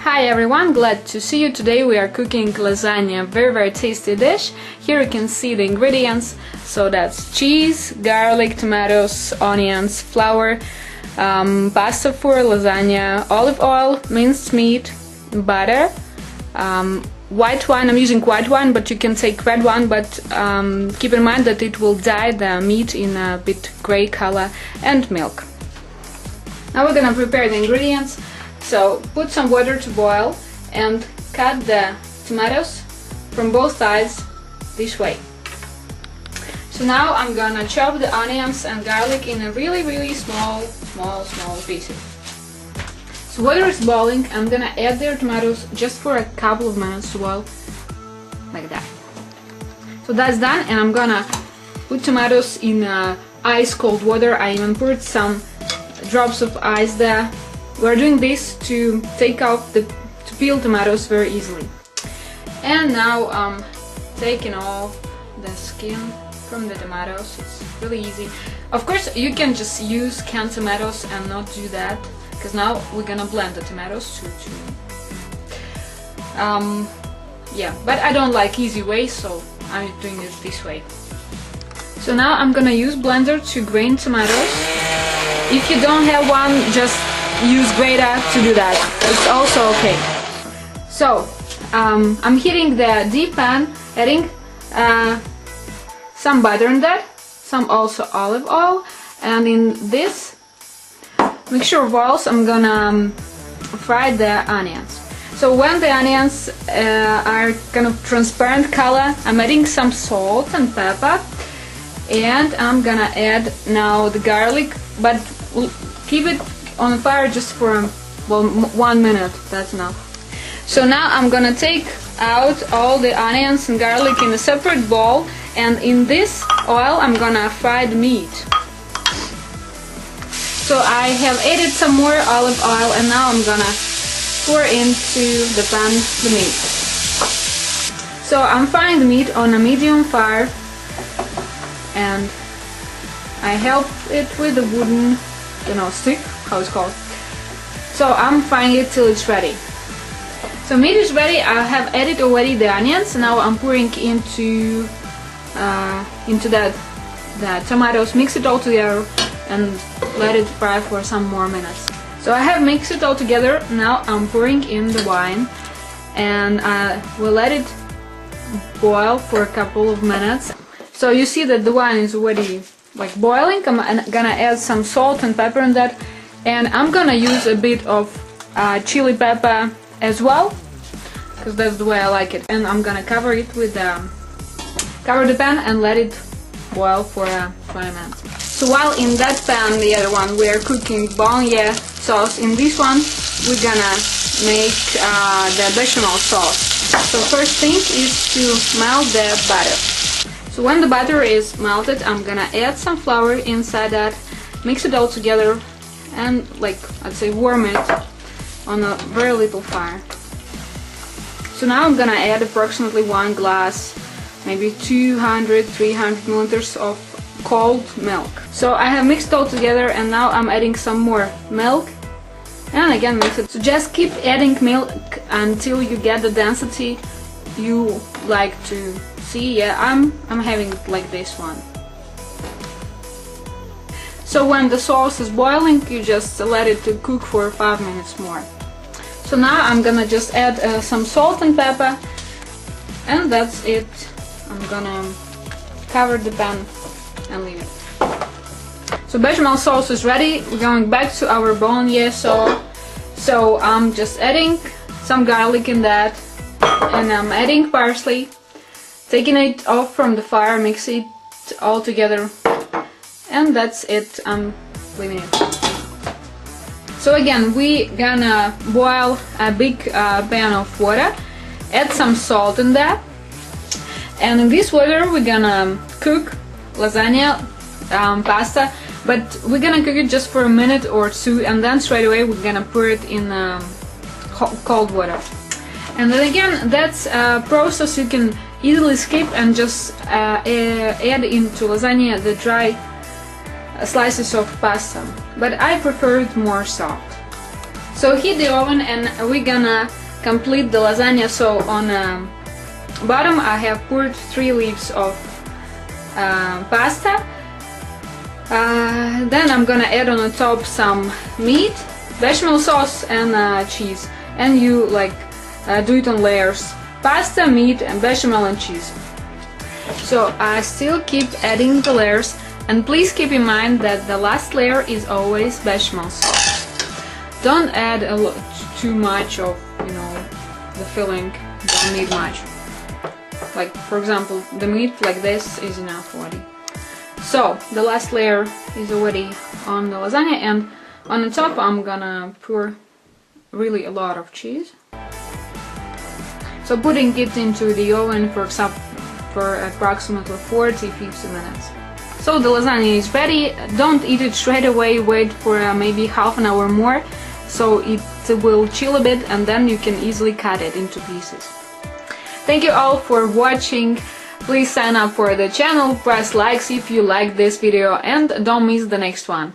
Hi everyone, glad to see you. Today we are cooking lasagna, very tasty dish. Here you can see the ingredients. So that's cheese, garlic, tomatoes, onions, flour, pasta for lasagna, olive oil, minced meat, butter, white wine. I'm using white wine, but you can take red wine, but keep in mind that it will dye the meat in a bit gray color, and milk. Now we're gonna prepare the ingredients. So put some water to boil and cut the tomatoes from both sides this way. So now I'm gonna chop the onions and garlic in a really small pieces. So water is boiling. I'm gonna add the tomatoes just for a couple of minutes to boil, like that. So that's done, and I'm gonna put tomatoes in ice cold water. I even put some drops of ice there. We're doing this to to peel tomatoes very easily. And now I'm taking off the skin from the tomatoes. It's really easy. Of course, you can just use canned tomatoes and not do that, because now we're gonna blend the tomatoes yeah, but I don't like easy way, so I'm doing it this way. So now I'm gonna use blender to grind tomatoes. If you don't have one, just use grater to do that. It's also okay. So I'm heating the deep pan, adding some butter in that, some also olive oil, and in this mixture of oils I'm gonna fry the onions. So when the onions are kind of transparent color, I'm adding some salt and pepper, and I'm gonna add now the garlic, but keep it on the fire just for 1 minute, that's enough. So now I'm gonna take out all the onions and garlic in a separate bowl, and in this oil I'm gonna fry the meat. So I have added some more olive oil, and now I'm gonna pour into the pan the meat. So I'm frying the meat on a medium fire, and I help it with a wooden, stick, how it's called. So I'm frying it till it's ready. So meat is ready. I have added already the onions. Now I'm pouring into the tomatoes, mix it all together, and let it fry for some more minutes. So I have mixed it all together. Now I'm pouring in the wine, and we'll let it boil for a couple of minutes. So you see that the wine is already like boiling. I'm gonna add some salt and pepper in that, and I'm gonna use a bit of chili pepper as well, because that's the way I like it. And I'm gonna cover it with cover the pan and let it boil for 20 minutes. So while in that pan, the other one, we are cooking Bolognese sauce. In this one we're gonna make the bechamel sauce. So first thing is to melt the butter. So when the butter is melted, I'm gonna add some flour inside that, mix it all together, and I'd say warm it on a very little fire. So now I'm gonna add approximately 1 glass, maybe 200-300 milliliters of cold milk. So I have mixed it all together, and now I'm adding some more milk, and again mix it. So just keep adding milk until you get the density you like to see. Yeah, I'm having it like this one. So when the sauce is boiling, you just let it to cook for 5 minutes more. So now I'm gonna just add some salt and pepper, and that's it. I'm gonna cover the pan and leave it. So bechamel sauce is ready. We're going back to our Bolognese sauce. So I'm just adding some garlic in that, and I'm adding parsley, taking it off from the fire, mix it all together, and that's it. I'm leaving it. So again, we gonna boil a big pan of water, add some salt in that, and in this water we're gonna cook lasagna pasta, but we're gonna cook it just for a minute or two, and then straight away we're gonna pour it in cold water. And then again, that's a process you can easily skip and just add into lasagna the dry slices of pasta, but I prefer it more soft. So heat the oven and we're gonna complete the lasagna. So on bottom I have poured 3 leaves of pasta. Then I'm gonna add on the top some meat, bechamel sauce and cheese, and you like do it on layers: pasta, meat and bechamel and cheese. So I still keep adding the layers, and please keep in mind that the last layer is always bechamel sauce. Don't add too much of, you know, the filling. Don't need much. Like for example, the meat like this is enough already. So the last layer is already on the lasagna, and on the top I'm gonna pour really a lot of cheese. So putting it into the oven for approximately 40-50 minutes. So the lasagna is ready. Don't eat it straight away, wait for maybe half an hour more so it will chill a bit, and then you can easily cut it into pieces. Thank you all for watching. Please sign up for the channel, press likes if you like this video, and don't miss the next one.